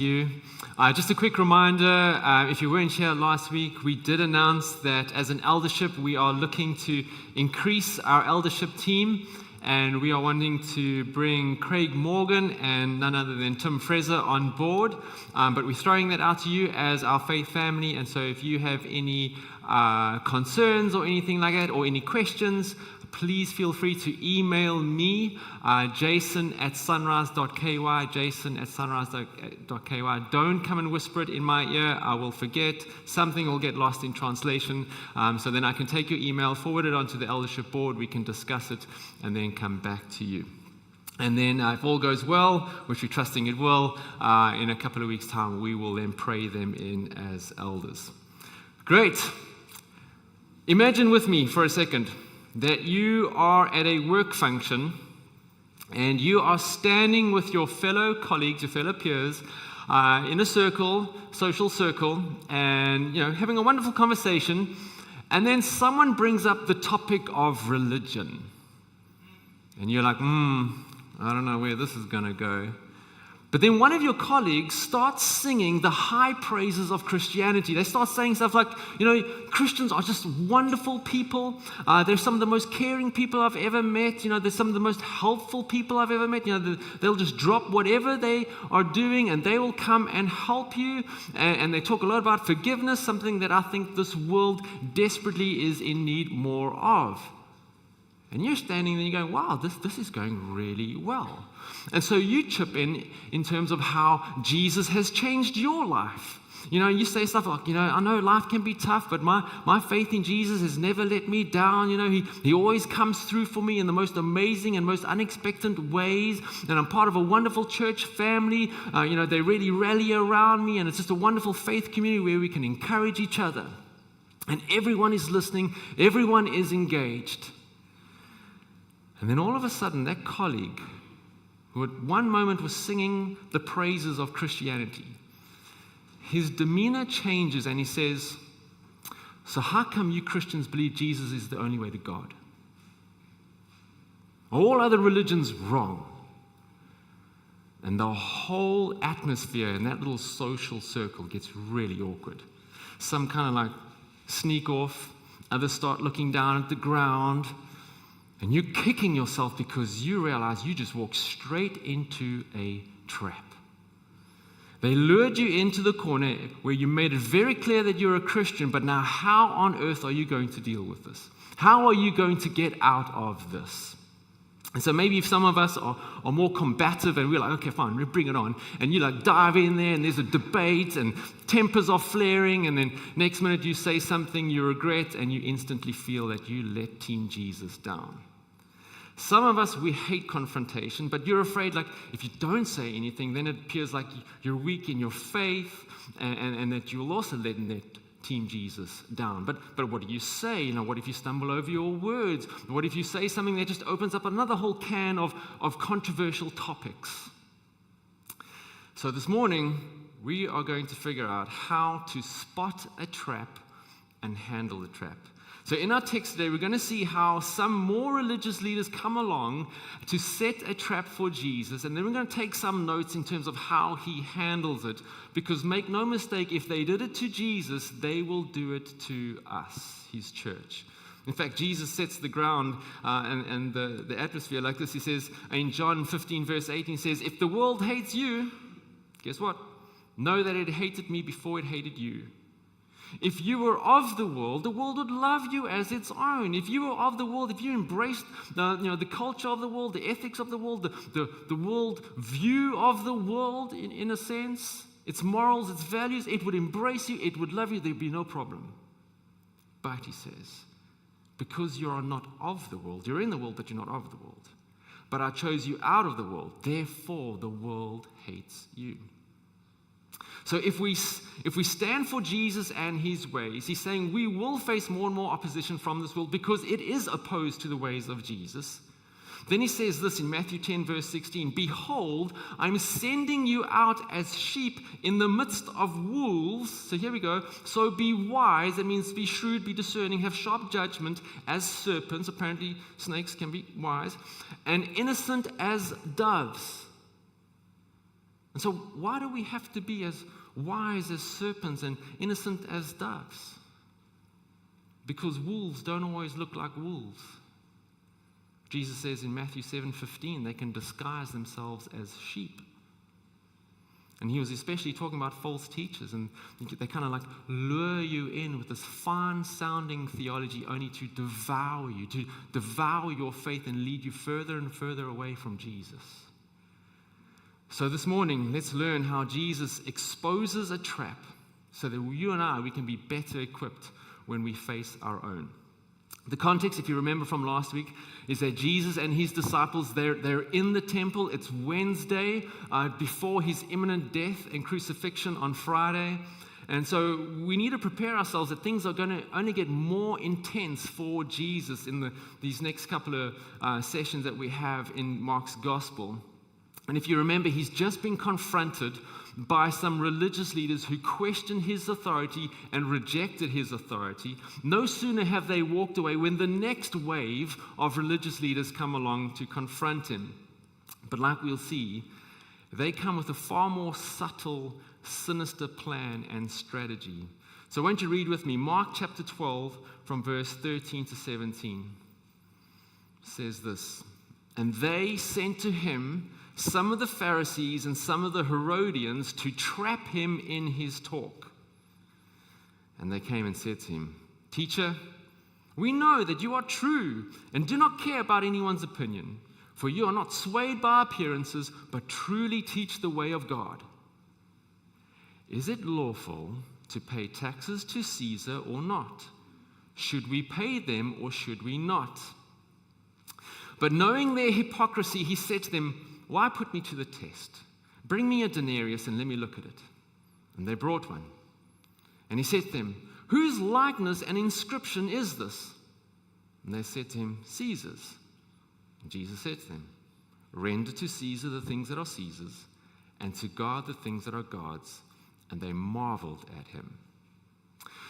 You. Just a quick reminder, if you weren't here last week, we did announce that as an eldership, we are looking to increase our eldership team, and we are wanting to bring Craig Morgan and none other than Tim Fraser on board, but we're throwing that out to you as our faith family, and so if you have any concerns or anything like that, or any questions, please feel free to email me, jason@sunrise.ky, jason@sunrise.ky. Don't come and whisper it in my ear. I will forget. Something will get lost in translation. So then I can take your email, forward it onto the eldership board, we can discuss it, and then come back to you. And then if all goes well, which we're trusting it will, in a couple of weeks' time, we will then pray them in as elders. Great. Imagine with me for a second that you are at a work function and you are standing with your fellow colleagues, your fellow peers, in a circle, social circle, and having a wonderful conversation, and then someone brings up the topic of religion. And you're like, I don't know where this is going to go. But then one of your colleagues starts singing the high praises of Christianity. They start saying stuff like, Christians are just wonderful people. They're some of the most caring people I've ever met. They're some of the most helpful people I've ever met. They'll just drop whatever they are doing and they will come and help you. And they talk a lot about forgiveness, something that I think this world desperately is in need more of. And you're standing there and you're going, wow, this is going really well. And so you chip in terms of how Jesus has changed your life. You say stuff like, I know life can be tough, but my faith in Jesus has never let me down. He always comes through for me in the most amazing and most unexpected ways. And I'm part of a wonderful church family. They really rally around me, and it's just a wonderful faith community where we can encourage each other. And everyone is listening. Everyone is engaged. And then all of a sudden, that colleague, who at one moment was singing the praises of Christianity, his demeanor changes and he says, so how come you Christians believe Jesus is the only way to God? All other religions wrong. And the whole atmosphere in that little social circle gets really awkward. Some kind of like sneak off, others start looking down at the ground. And you're kicking yourself because you realize you just walked straight into a trap. They lured you into the corner where you made it very clear that you're a Christian, but now how on earth are you going to deal with this? How are you going to get out of this? And so maybe if some of us are more combative and we're like, okay, fine, we'll bring it on. And you dive in there and there's a debate and tempers are flaring, and then next minute you say something you regret and you instantly feel that you let Team Jesus down. Some of us, we hate confrontation, but you're afraid, if you don't say anything, then it appears like you're weak in your faith and that you'll also let Team Jesus down. But what do you say? What if you stumble over your words? What if you say something that just opens up another whole can of controversial topics? So this morning, we are going to figure out how to spot a trap and handle the trap. So in our text today, we're going to see how some more religious leaders come along to set a trap for Jesus, and then we're going to take some notes in terms of how he handles it, because make no mistake, if they did it to Jesus, they will do it to us, his church. In fact, Jesus sets the ground and the atmosphere like this. He says in John 15, verse 18, he says, if the world hates you, guess what? Know that it hated me before it hated you. If you were of the world would love you as its own. If you were of the world, if you embraced the culture of the world, the ethics of the world, the world view of the world in a sense, its morals, its values, it would embrace you, it would love you, there'd be no problem. But he says, because you are not of the world, you're in the world, but you're not of the world. But I chose you out of the world, therefore the world hates you. So if we stand for Jesus and his ways, he's saying we will face more and more opposition from this world because it is opposed to the ways of Jesus. Then he says this in Matthew 10, verse 16, behold, I'm sending you out as sheep in the midst of wolves. So here we go. So be wise. That means be shrewd, be discerning, have sharp judgment as serpents. Apparently snakes can be wise. And innocent as doves. And so why do we have to be as wise as serpents and innocent as doves? Because wolves don't always look like wolves. Jesus says in Matthew 7:15, they can disguise themselves as sheep. And he was especially talking about false teachers, and they kind of like lure you in with this fine-sounding theology only to devour you, to devour your faith and lead you further and further away from Jesus. So this morning, let's learn how Jesus exposes a trap so that you and we can be better equipped when we face our own. The context, if you remember from last week, is that Jesus and his disciples, they're in the temple. It's Wednesday before his imminent death and crucifixion on Friday. And so we need to prepare ourselves that things are going to only get more intense for Jesus in these next couple of sessions that we have in Mark's gospel. And if you remember, he's just been confronted by some religious leaders who questioned his authority and rejected his authority. No sooner have they walked away when the next wave of religious leaders come along to confront him. But like we'll see, they come with a far more subtle, sinister plan and strategy. So won't you read with me Mark chapter 12 from verse 13 to 17. It says this, "And they sent to him some of the Pharisees and some of the Herodians to trap him in his talk. And they came and said to him, 'Teacher, we know that you are true and do not care about anyone's opinion, for you are not swayed by appearances, but truly teach the way of God. Is it lawful to pay taxes to Caesar or not? Should we pay them or should we not?' But knowing their hypocrisy, he said to them, 'Why put me to the test? Bring me a denarius and let me look at it.' And they brought one. And he said to them, 'Whose likeness and inscription is this?' And they said to him, 'Caesar's.' And Jesus said to them, 'Render to Caesar the things that are Caesar's, and to God the things that are God's.' And they marveled at him."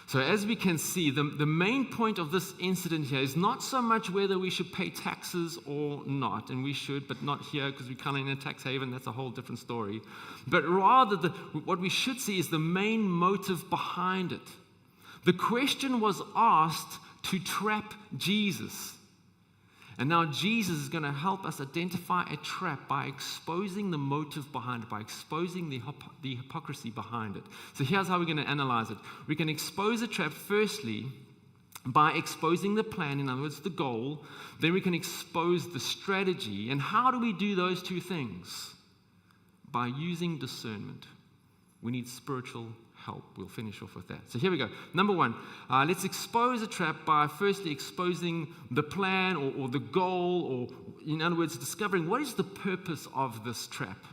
So as we can see, the main point of this incident here is not so much whether we should pay taxes or not, and we should, but not here because we're kind of in a tax haven. That's a whole different story. But rather, what we should see is the main motive behind it. The question was asked to trap Jesus. And now Jesus is going to help us identify a trap by exposing the motive behind it, by exposing the hypocrisy behind it. So here's how we're going to analyze it. We can expose a trap firstly by exposing the plan, in other words, the goal. Then we can expose the strategy. And how do we do those two things? By using discernment. We need spiritual help. We'll finish off with that. So here we go. Number one, let's expose a trap by firstly exposing the plan or the goal, or in other words, discovering what is the purpose of this trap.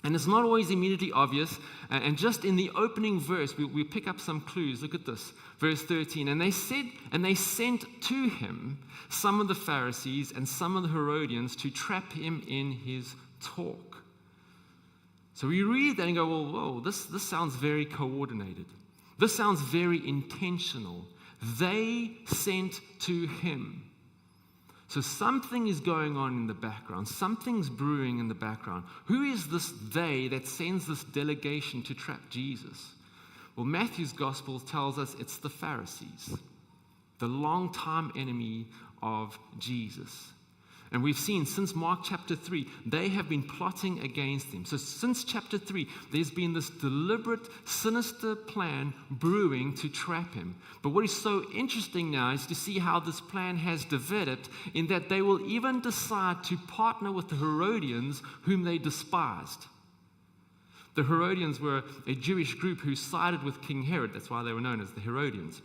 And it's not always immediately obvious. And just in the opening verse, we pick up some clues. Look at this, verse 13. "And they sent to him some of the Pharisees and some of the Herodians to trap him in his talk." So we read that and go, well, whoa, this sounds very coordinated. This sounds very intentional. They sent to him. So something is going on in the background. Something's brewing in the background. Who is this they that sends this delegation to trap Jesus? Well, Matthew's gospel tells us it's the Pharisees, the longtime enemy of Jesus. And we've seen since Mark chapter 3, they have been plotting against him. So since chapter 3, there's been this deliberate, sinister plan brewing to trap him. But what is so interesting now is to see how this plan has developed, in that they will even decide to partner with the Herodians, whom they despised. The Herodians were a Jewish group who sided with King Herod. That's why they were known as the Herodians.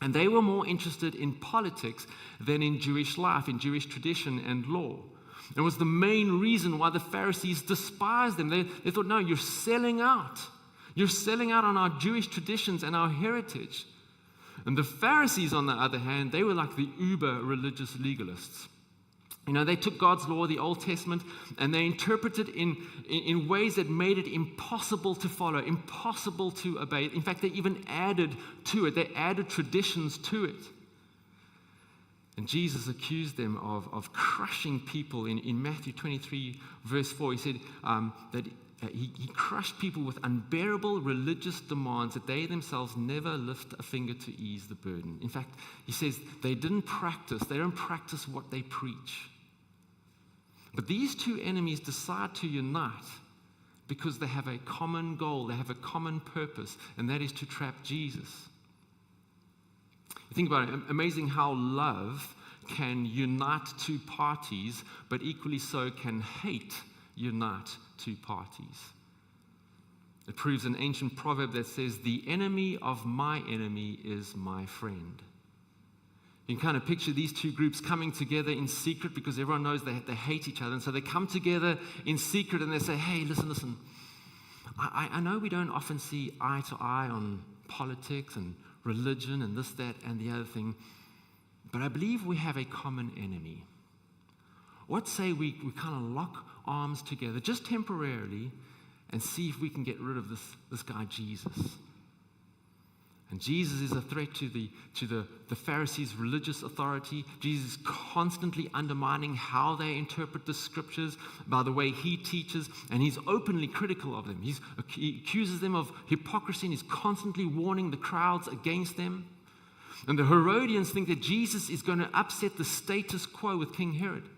And they were more interested in politics than in Jewish life, in Jewish tradition and law. It was the main reason why the Pharisees despised them. They thought, no, you're selling out. You're selling out on our Jewish traditions and our heritage. And the Pharisees, on the other hand, they were like the uber religious legalists. You know, they took God's law, the Old Testament, and they interpreted in ways that made it impossible to follow, impossible to obey. In fact, they even added to it. They added traditions to it. And Jesus accused them of crushing people in Matthew 23, verse 4. He said that he crushed people with unbearable religious demands that they themselves never lift a finger to ease the burden. In fact, he says they don't practice what they preach. But these two enemies decide to unite because they have a common goal, they have a common purpose, and that is to trap Jesus. You think about it, amazing how love can unite two parties, but equally so can hate unite two parties. It proves an ancient proverb that says, "The enemy of my enemy is my friend." You can kind of picture these two groups coming together in secret because everyone knows they hate each other. And so they come together in secret and they say, "Hey, listen. I know we don't often see eye to eye on politics and religion and this, that, and the other thing, but I believe we have a common enemy. What say we kind of lock arms together just temporarily and see if we can get rid of this guy Jesus?" And Jesus is a threat to the Pharisees' religious authority. Jesus is constantly undermining how they interpret the scriptures by the way he teaches, and he's openly critical of them. He accuses them of hypocrisy, and he's constantly warning the crowds against them. And the Herodians think that Jesus is going to upset the status quo with King Herod.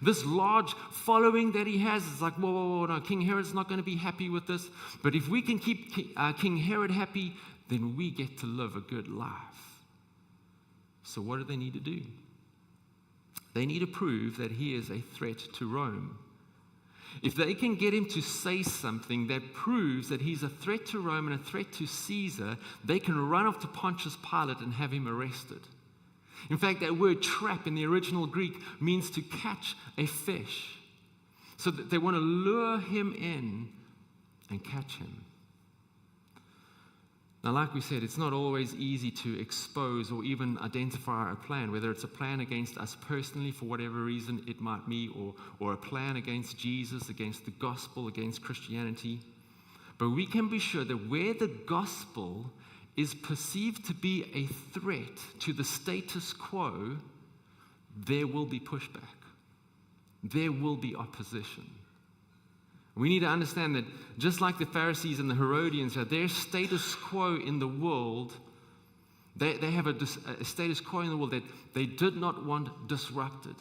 This large following that he has is like, whoa, no, King Herod's not going to be happy with this. But if we can keep King Herod happy, then we get to live a good life. So what do they need to do? They need to prove that he is a threat to Rome. If they can get him to say something that proves that he's a threat to Rome and a threat to Caesar, they can run off to Pontius Pilate and have him arrested. In fact, that word trap in the original Greek means to catch a fish. So that they want to lure him in and catch him. Now, like we said, it's not always easy to expose or even identify a plan, whether it's a plan against us personally for whatever reason it might be, or a plan against Jesus, against the gospel, against Christianity. But we can be sure that where the gospel is perceived to be a threat to the status quo, there will be pushback. There will be opposition. We need to understand that just like the Pharisees and the Herodians, their status quo in the world, they have a status quo in the world that they did not want disrupted.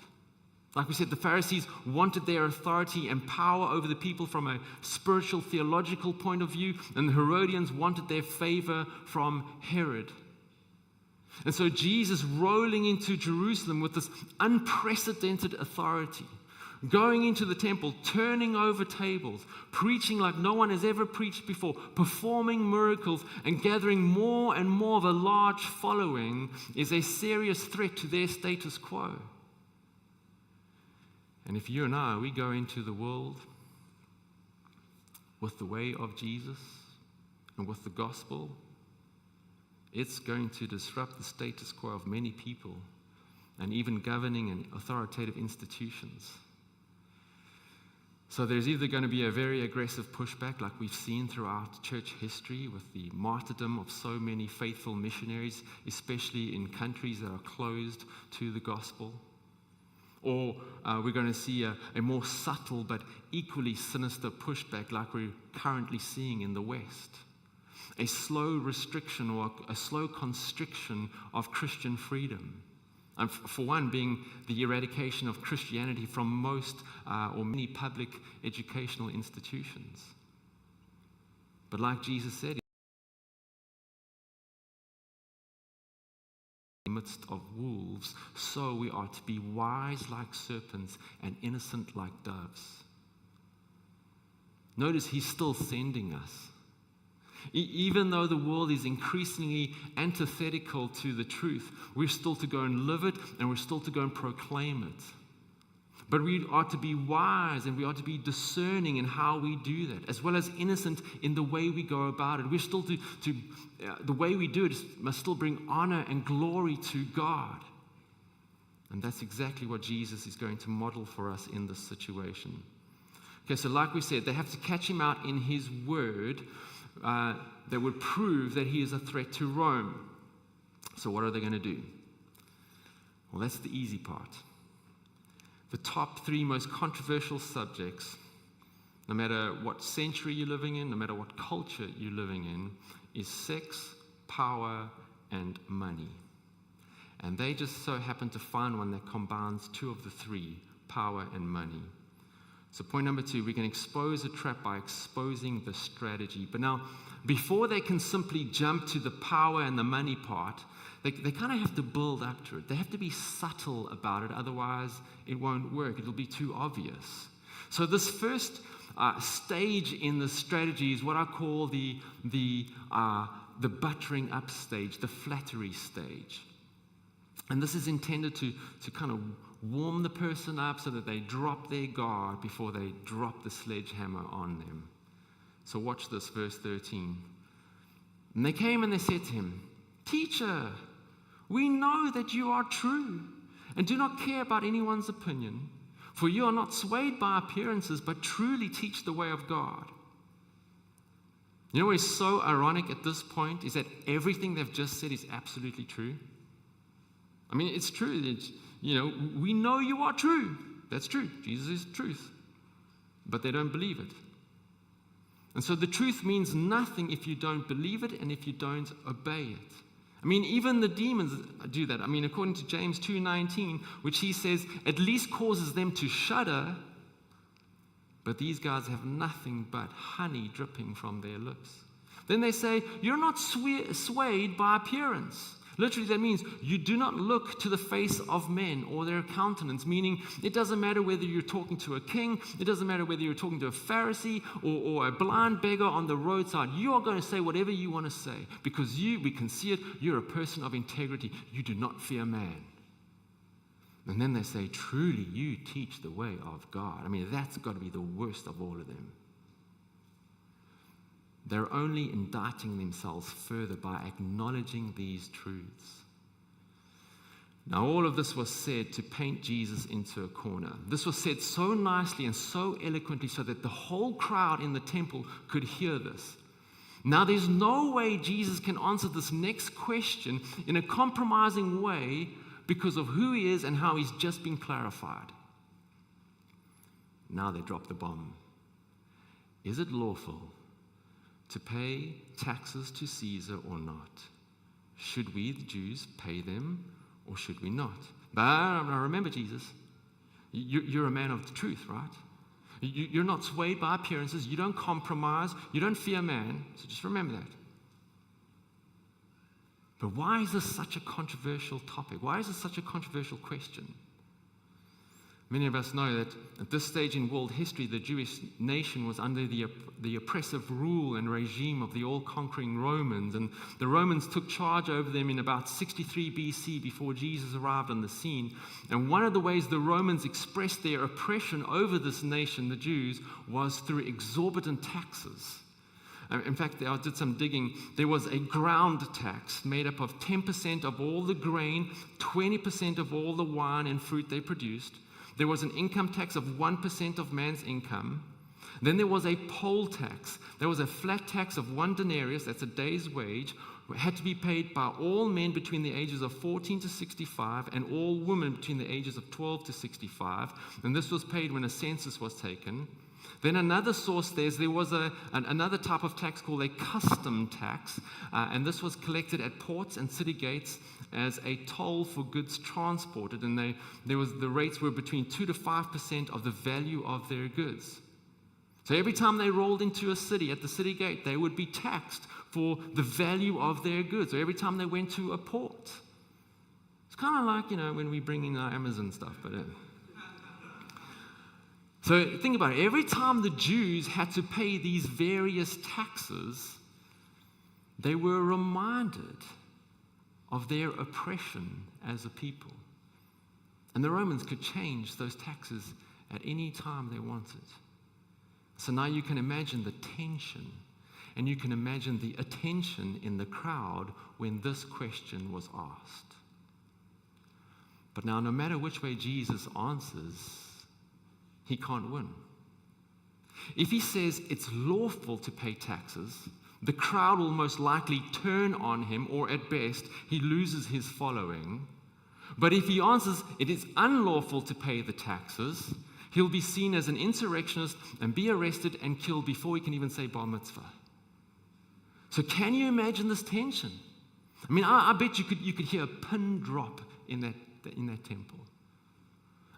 Like we said, the Pharisees wanted their authority and power over the people from a spiritual, theological point of view, and the Herodians wanted their favor from Herod. And so Jesus rolling into Jerusalem with this unprecedented authority, going into the temple, turning over tables, preaching like no one has ever preached before, performing miracles, and gathering more and more of a large following is a serious threat to their status quo. And if you and I, we go into the world with the way of Jesus and with the gospel, it's going to disrupt the status quo of many people and even governing and authoritative institutions. So there's either going to be a very aggressive pushback like we've seen throughout church history with the martyrdom of so many faithful missionaries, especially in countries that are closed to the gospel. Or we're going to see a more subtle but equally sinister pushback like we're currently seeing in the West. A slow restriction or a slow constriction of Christian freedom. And for one, being the eradication of Christianity from most or many public educational institutions. But like Jesus said, in the midst of wolves, so we are to be wise like serpents and innocent like doves. Notice he's still sending us. Even though the world is increasingly antithetical to the truth, we're still to go and live it, and we're still to go and proclaim it. But we are to be wise, and we are to be discerning in how we do that, as well as innocent in the way we go about it. We're still the way we do it must still bring honor and glory to God. And that's exactly what Jesus is going to model for us in this situation. Okay, so like we said, they have to catch him out in his word that would prove that he is a threat to Rome. So what are they going to do? Well, that's the easy part. The top three most controversial subjects. no matter what century you're living in, no matter what culture you're living in, is sex, power, and money. And they just so happen to find one that combines two of the three, power and money. So point number 2, we can expose a trap by exposing the strategy. But now, before they can simply jump to the power and the money part, they kind of have to build up to it. They have to be subtle about it, otherwise it won't work. It'll be too obvious. So this first stage in the strategy is what I call the buttering up stage, the flattery stage. And this is intended to kind of warm the person up so that they drop their guard before they drop the sledgehammer on them. So watch this, verse 13. And they came and they said to him, "Teacher, we know that you are true and do not care about anyone's opinion, for you are not swayed by appearances, but truly teach the way of God." You know what is so ironic at this point is that everything they've just said is absolutely true. I mean, it's true. We know you are true. That's true. Jesus is truth. But they don't believe it. And so the truth means nothing if you don't believe it and if you don't obey it. I mean, even the demons do that. I mean, according to James 2:19, which he says at least causes them to shudder, but these guys have nothing but honey dripping from their lips. Then they say, "You're not swayed by appearance." Literally, that means you do not look to the face of men or their countenance, meaning it doesn't matter whether you're talking to a king, it doesn't matter whether you're talking to a Pharisee or a blind beggar on the roadside. You are going to say whatever you want to say because we can see it, you're a person of integrity. You do not fear man. And then they say, "Truly, you teach the way of God." I mean, that's got to be the worst of all of them. They're only indicting themselves further by acknowledging these truths. Now, all of this was said to paint Jesus into a corner. This was said so nicely and so eloquently so that the whole crowd in the temple could hear this. Now, there's no way Jesus can answer this next question in a compromising way because of who he is and how he's just been clarified. Now they drop the bomb. Is it lawful to pay taxes to Caesar or not? Should we, the Jews, pay them or should we not? But remember, Jesus, you're a man of the truth, right? You're not swayed by appearances. You don't compromise. You don't fear man. So just remember that. But why is this such a controversial topic? Why is this such a controversial question? Many of us know that at this stage in world history, the Jewish nation was under the oppressive rule and regime of the all-conquering Romans. And the Romans took charge over them in about 63 BC before Jesus arrived on the scene. And one of the ways the Romans expressed their oppression over this nation, the Jews, was through exorbitant taxes. In fact, I did some digging. There was a ground tax made up of 10% of all the grain, 20% of all the wine and fruit they produced. There was an income tax of 1% of man's income. Then there was a poll tax. There was a flat tax of 1 denarius, that's a day's wage, had to be paid by all men between the ages of 14 to 65 and all women between the ages of 12 to 65. And this was paid when a census was taken. Then another source there was another type of tax called a custom tax, and this was collected at ports and city gates as a toll for goods transported, and the rates were between 2 to 5% of the value of their goods. So every time they rolled into a city at the city gate, they would be taxed for the value of their goods. Or every time they went to a port, it's kind of like when we bring in our Amazon stuff, but. So think about it. Every time the Jews had to pay these various taxes, they were reminded of their oppression as a people. And the Romans could change those taxes at any time they wanted. So now you can imagine the tension, and you can imagine the attention in the crowd when this question was asked. But now, no matter which way Jesus answers, he can't win. If he says it's lawful to pay taxes, the crowd will most likely turn on him, or at best, he loses his following. But if he answers it is unlawful to pay the taxes, He'll be seen as an insurrectionist and be arrested and killed before he can even say bar mitzvah. So can you imagine this tension? I mean, I bet you could hear a pin drop in that temple.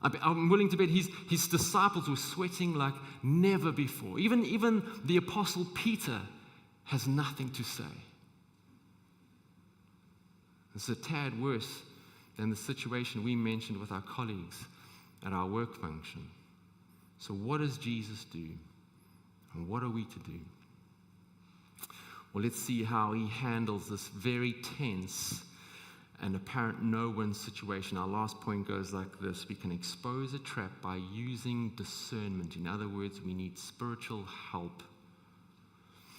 I'm willing to bet his disciples were sweating like never before. Even the Apostle Peter has nothing to say. It's a tad worse than the situation we mentioned with our colleagues at our work function. So what does Jesus do? And what are we to do? Well, let's see how he handles this very tense and apparent no-win situation. Our last point goes like this. We can expose a trap by using discernment. In other words, we need spiritual help.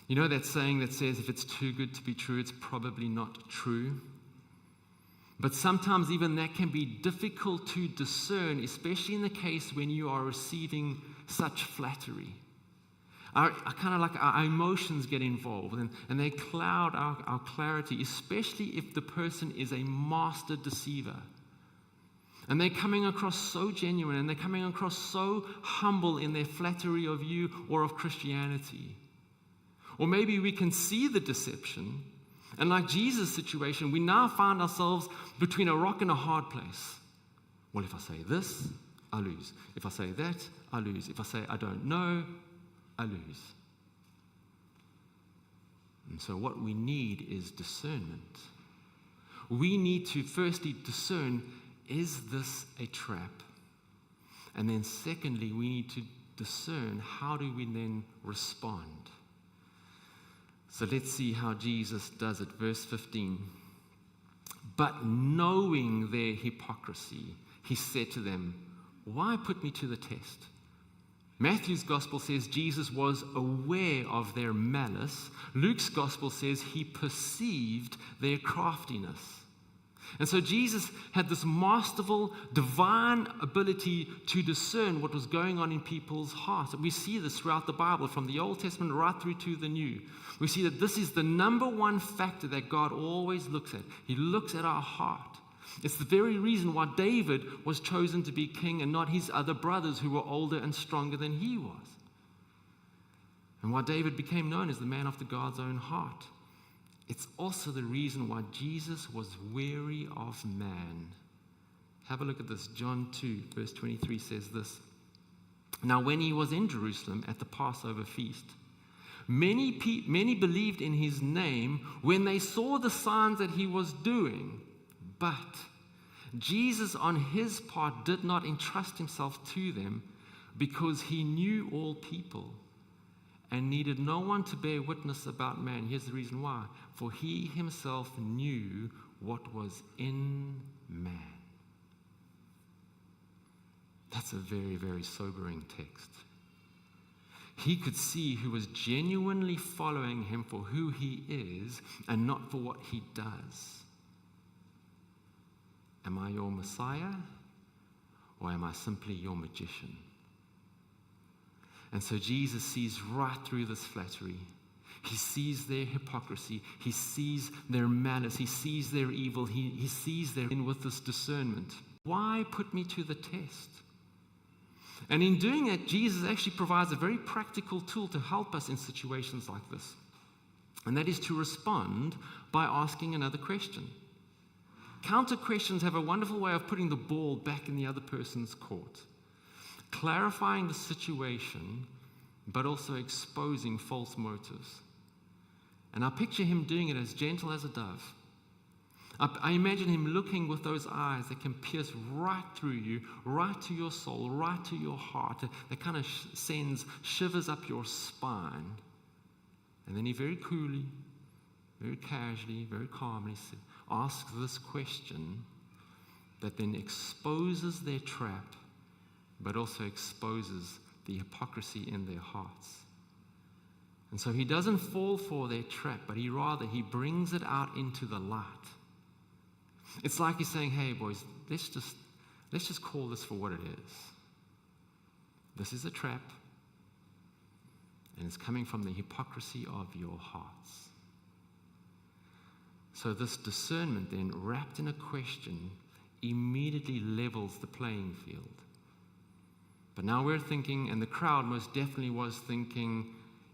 You know that saying that says, if it's too good to be true, it's probably not true? But sometimes even that can be difficult to discern, especially in the case when you are receiving such flattery. Our emotions get involved and they cloud our clarity, especially if the person is a master deceiver. And they're coming across so genuine and they're coming across so humble in their flattery of you or of Christianity. Or maybe we can see the deception, and like Jesus' situation, we now find ourselves between a rock and a hard place. Well, if I say this, I lose. If I say that, I lose. If I say I don't know, I lose. And so what we need is discernment. We need to firstly discern, is this a trap? And then secondly, we need to discern, how do we then respond? So let's see how Jesus does it. Verse 15. But knowing their hypocrisy, he said to them, why put me to the test? Matthew's gospel says Jesus was aware of their malice. Luke's gospel says he perceived their craftiness. And so Jesus had this masterful, divine ability to discern what was going on in people's hearts. And we see this throughout the Bible, from the Old Testament right through to the New. We see that this is the number one factor that God always looks at. He looks at our heart. It's the very reason why David was chosen to be king and not his other brothers who were older and stronger than he was. And why David became known as the man after God's own heart. It's also the reason why Jesus was weary of man. Have a look at this. John 2, verse 23 says this. Now when he was in Jerusalem at the Passover feast, many believed in his name when they saw the signs that he was doing. But Jesus on his part did not entrust himself to them because he knew all people and needed no one to bear witness about man. Here's the reason why. For he himself knew what was in man. That's a very, very sobering text. He could see who was genuinely following him for who he is and not for what he does. Am I your Messiah, or am I simply your magician? And so Jesus sees right through this flattery. He sees their hypocrisy. He sees their malice. He sees their evil. He sees their in with this discernment. Why put me to the test? And in doing that, Jesus actually provides a very practical tool to help us in situations like this. And that is to respond by asking another question. Counter questions have a wonderful way of putting the ball back in the other person's court, clarifying the situation, but also exposing false motives. And I picture him doing it as gentle as a dove. I imagine him looking with those eyes that can pierce right through you, right to your soul, right to your heart, that kind of sends shivers up your spine. And then he very coolly, very casually, very calmly asks this question that then exposes their trap, but also exposes the hypocrisy in their hearts. And so he doesn't fall for their trap, but he brings it out into the light. It's like he's saying, hey boys, let's just call this for what it is. This is a trap, and it's coming from the hypocrisy of your hearts. So this discernment then, wrapped in a question, immediately levels the playing field. But now we're thinking, and the crowd most definitely was thinking,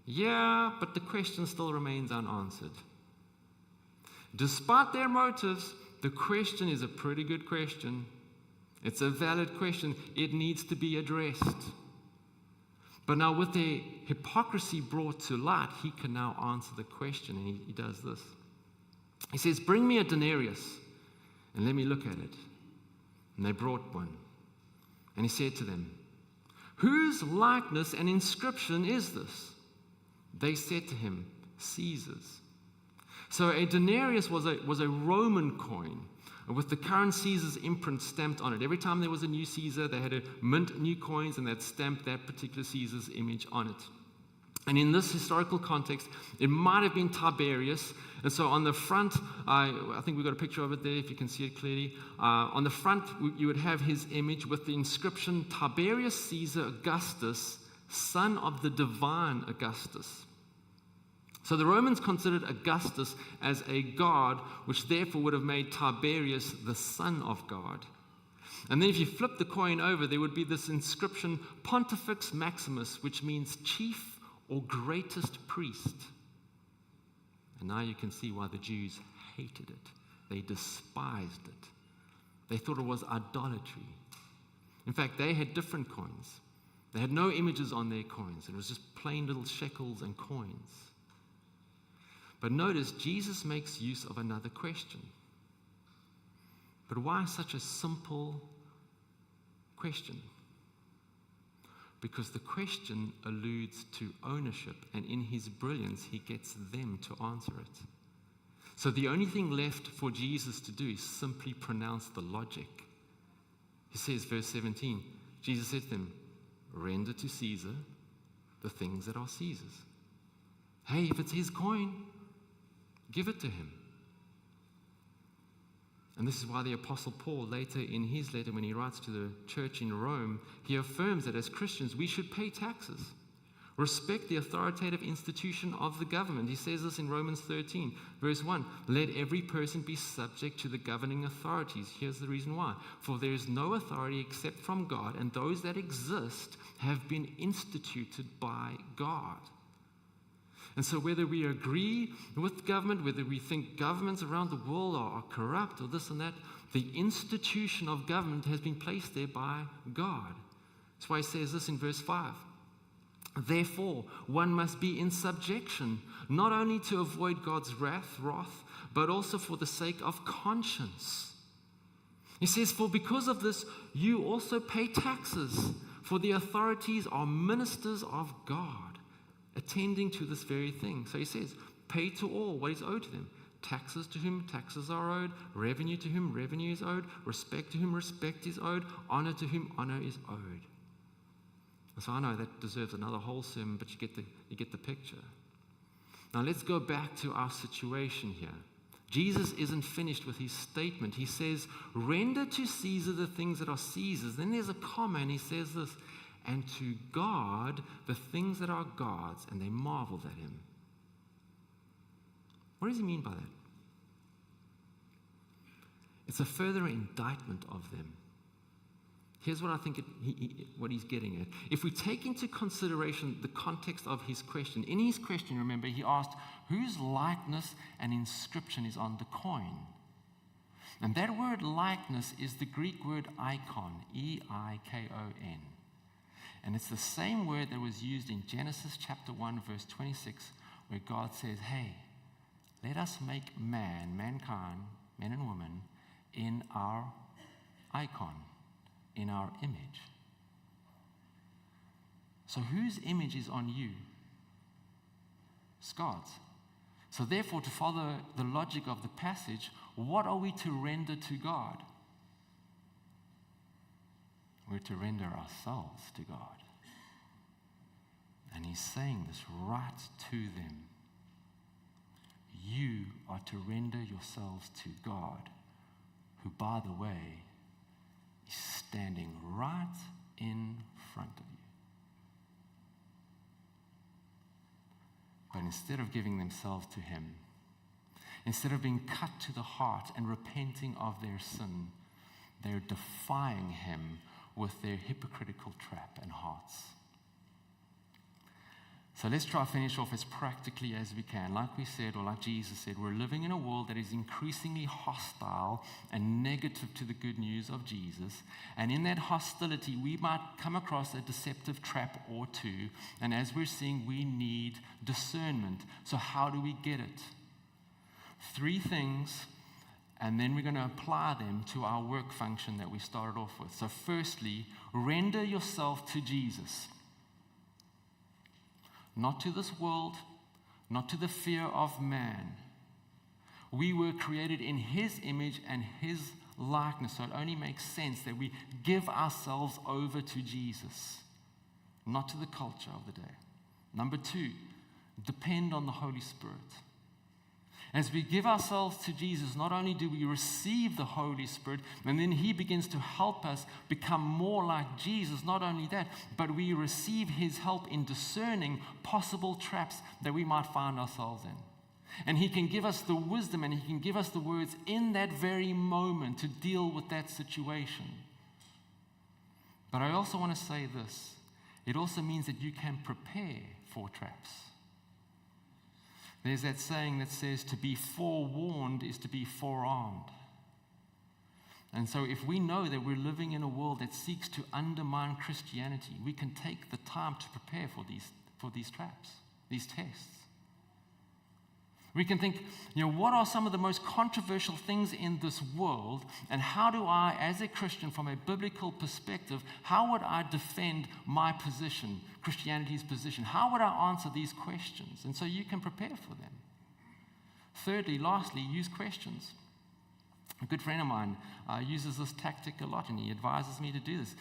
yeah, but the question still remains unanswered. Despite their motives, the question is a pretty good question. It's a valid question. It needs to be addressed. But now with their hypocrisy brought to light, he can now answer the question, and he does this. He says, bring me a denarius, and let me look at it. And they brought one. And he said to them, whose likeness and inscription is this? They said to him, Caesar's. So a denarius was a Roman coin with the current Caesar's imprint stamped on it. Every time there was a new Caesar, they had to mint new coins, and they'd stamp that particular Caesar's image on it. And in this historical context, it might have been Tiberius. And so on the front, I think we've got a picture of it there, if you can see it clearly. On the front, you would have his image with the inscription, Tiberius Caesar Augustus, son of the divine Augustus. So the Romans considered Augustus as a god, which therefore would have made Tiberius the son of God. And then if you flip the coin over, there would be this inscription, Pontifex Maximus, which means chief or greatest priest. And now you can see why the Jews hated it. They despised it. They thought it was idolatry. In fact, they had different coins. They had no images on their coins. It was just plain little shekels and coins. But notice, Jesus makes use of another question. But why such a simple question? Because the question alludes to ownership, and in his brilliance, he gets them to answer it. So the only thing left for Jesus to do is simply pronounce the logic. He says, verse 17, Jesus said to them, render to Caesar the things that are Caesar's. Hey, if it's his coin, give it to him. And this is why the Apostle Paul, later in his letter, when he writes to the church in Rome, he affirms that as Christians, we should pay taxes, respect the authoritative institution of the government. He says this in Romans 13, verse 1, let every person be subject to the governing authorities. Here's the reason why. For there is no authority except from God, and those that exist have been instituted by God. And so whether we agree with government, whether we think governments around the world are corrupt or this and that, the institution of government has been placed there by God. That's why he says this in verse 5. Therefore, one must be in subjection, not only to avoid God's wrath, but also for the sake of conscience. He says, for because of this, you also pay taxes, for the authorities are ministers of God, attending to this very thing. So he says, pay to all what is owed to them. Taxes to whom taxes are owed, revenue to whom revenue is owed, respect to whom respect is owed, honor to whom honor is owed. And so I know that deserves another whole sermon, but you get the picture. Now let's go back to our situation here. Jesus isn't finished with his statement. He says, render to Caesar the things that are Caesar's. Then there's a comma, and he says this, and to God the things that are God's, and they marveled at him. What does he mean by that? It's a further indictment of them. Here's what I think what he's getting at. If we take into consideration the context of his question, in his question, remember, he asked, whose likeness and inscription is on the coin? And that word likeness is the Greek word icon, E-I-K-O-N. And it's the same word that was used in Genesis chapter 1, verse 26, where God says, hey, let us make mankind, men and women, in our icon, in our image. So whose image is on you? It's God's. So therefore, to follow the logic of the passage, what are we to render to God? We're to render ourselves to God. And he's saying this right to them. You are to render yourselves to God, who, by the way, is standing right in front of you. But instead of giving themselves to him, instead of being cut to the heart and repenting of their sin, they're defying him with their hypocritical trap and hearts. So let's try to finish off as practically as we can. Like we said, or like Jesus said, we're living in a world that is increasingly hostile and negative to the good news of Jesus. And in that hostility, we might come across a deceptive trap or two. And as we're seeing, we need discernment. So how do we get it? 3 things, and then we're going to apply them to our work function that we started off with. So firstly, render yourself to Jesus. Not to this world, not to the fear of man. We were created in His image and His likeness, so it only makes sense that we give ourselves over to Jesus, not to the culture of the day. Number 2, depend on the Holy Spirit. As we give ourselves to Jesus, not only do we receive the Holy Spirit, and then He begins to help us become more like Jesus, not only that, but we receive His help in discerning possible traps that we might find ourselves in. And He can give us the wisdom and He can give us the words in that very moment to deal with that situation. But I also want to say this. It also means that you can prepare for traps. There's that saying that says to be forewarned is to be forearmed. And so if we know that we're living in a world that seeks to undermine Christianity, we can take the time to prepare for these traps, these tests. We can think, what are some of the most controversial things in this world, and how do I, as a Christian, from a biblical perspective, how would I defend my position, Christianity's position? How would I answer these questions? And so you can prepare for them. Thirdly, lastly, use questions. A good friend of mine uses this tactic a lot, and he advises me to do this.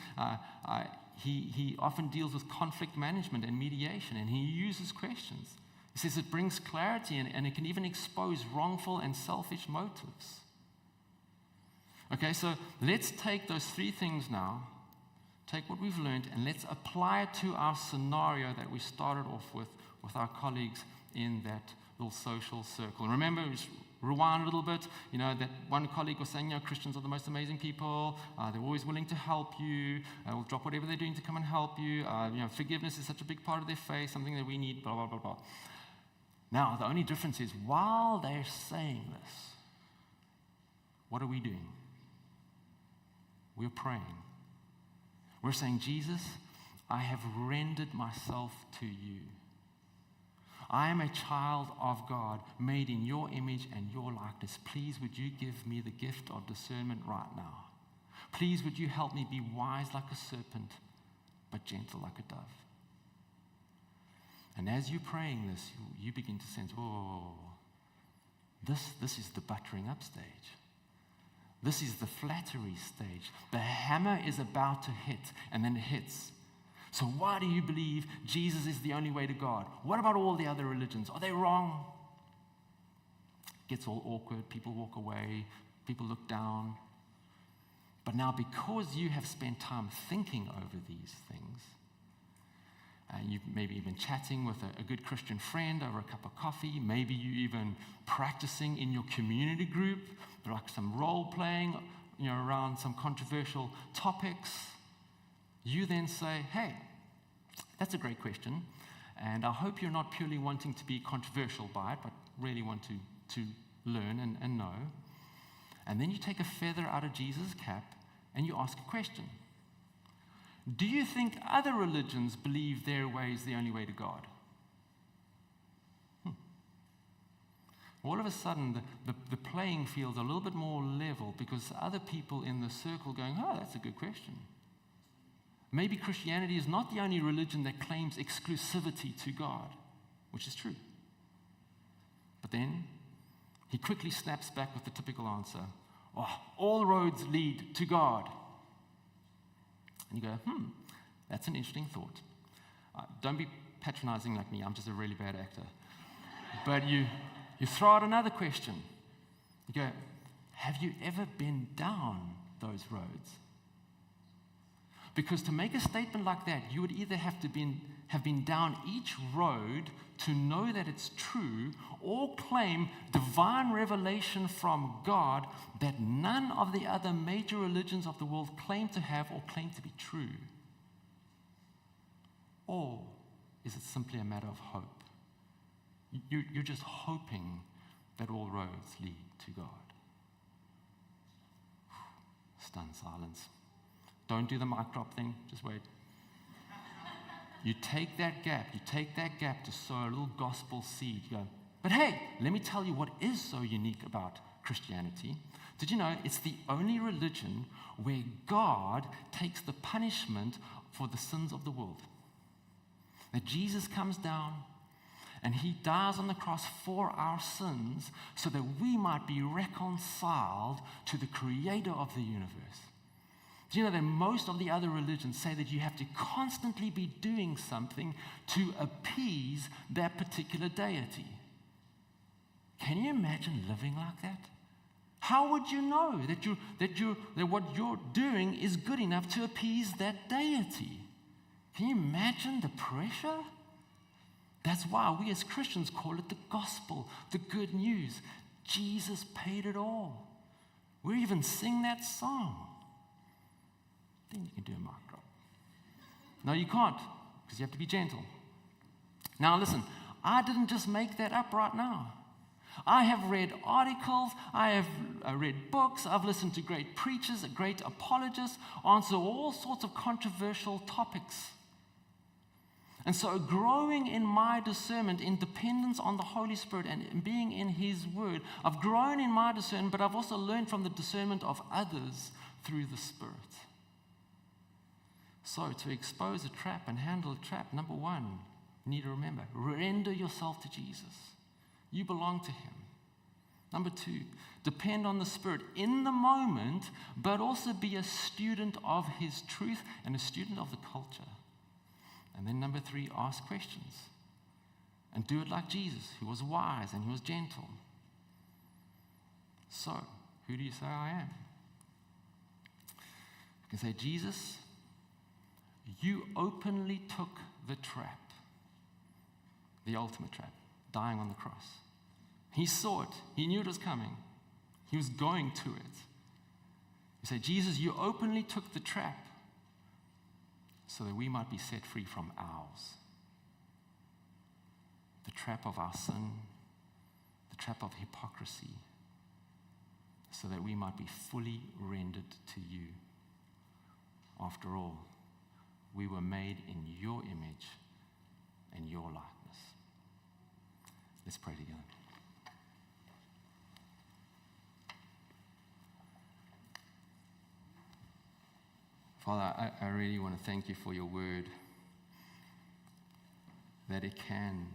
He often deals with conflict management and mediation, and he uses questions. He says it brings clarity and it can even expose wrongful and selfish motives. Okay, so let's take those 3 things now, take what we've learned, and let's apply it to our scenario that we started off with our colleagues in that little social circle. And remember, just rewind a little bit, that one colleague was saying, Christians are the most amazing people, they're always willing to help you, will drop whatever they're doing to come and help you, forgiveness is such a big part of their faith, something that we need, blah, blah, blah, blah. Now, the only difference is, while they're saying this, what are we doing? We're praying. We're saying, Jesus, I have rendered myself to you. I am a child of God, made in your image and your likeness. Please, would you give me the gift of discernment right now? Please, would you help me be wise like a serpent, but gentle like a dove? And as you're praying this, you begin to sense, this is the buttering up stage. This is the flattery stage. The hammer is about to hit, and then it hits. So why do you believe Jesus is the only way to God? What about all the other religions? Are they wrong? It gets all awkward. People walk away. People look down. But now, because you have spent time thinking over these things, you've maybe even chatting with a good Christian friend over a cup of coffee. Maybe you even practicing in your community group, like some role playing, around some controversial topics. You then say, hey, that's a great question, and I hope you're not purely wanting to be controversial by it, but really want to learn and know. And then you take a feather out of Jesus' cap and you ask a question. Do you think other religions believe their way is the only way to God? All of a sudden, the playing field's a little bit more level because other people in the circle going, that's a good question. Maybe Christianity is not the only religion that claims exclusivity to God, which is true. But then he quickly snaps back with the typical answer, all roads lead to God. And you go, that's an interesting thought. Don't be patronizing like me. I'm just a really bad actor. But you throw out another question. You go, have you ever been down those roads? Because to make a statement like that, you would either have been down each road to know that it's true, or claim divine revelation from God that none of the other major religions of the world claim to have or claim to be true. Or is it simply a matter of hope? You're just hoping that all roads lead to God. Stunned silence. Don't do the mic drop thing, just wait. You take that gap to sow a little gospel seed. You go, but hey, let me tell you what is so unique about Christianity. Did you know it's the only religion where God takes the punishment for the sins of the world? That Jesus comes down and he dies on the cross for our sins so that we might be reconciled to the creator of the universe. Do you know that most of the other religions say that you have to constantly be doing something to appease that particular deity? Can you imagine living like that? How would you know that what you're doing is good enough to appease that deity? Can you imagine the pressure? That's why we as Christians call it the gospel, the good news. Jesus paid it all. We even sing that song. Then you can do a mic drop. No, you can't, because you have to be gentle. Now listen, I didn't just make that up right now. I have read articles, I have read books, I've listened to great preachers, great apologists, answer all sorts of controversial topics. And so growing in my discernment, in dependence on the Holy Spirit and being in His Word, I've grown in my discernment, but I've also learned from the discernment of others through the Spirit. So to expose a trap and handle a trap, number one, you need to remember, render yourself to Jesus. You belong to Him. Number two, depend on the Spirit in the moment, but also be a student of His truth and a student of the culture. And then number three, ask questions. And do it like Jesus, who was wise and He was gentle. So, who do you say I am? You can say, Jesus, you openly took the trap, the ultimate trap, dying on the cross. He saw it. He knew it was coming. He was going to it. You say, Jesus, you openly took the trap so that we might be set free from ours. The trap of our sin, the trap of hypocrisy, so that we might be fully rendered to you. After all, we were made in your image and your likeness. Let's pray together. Father, I really want to thank you for your word, that it can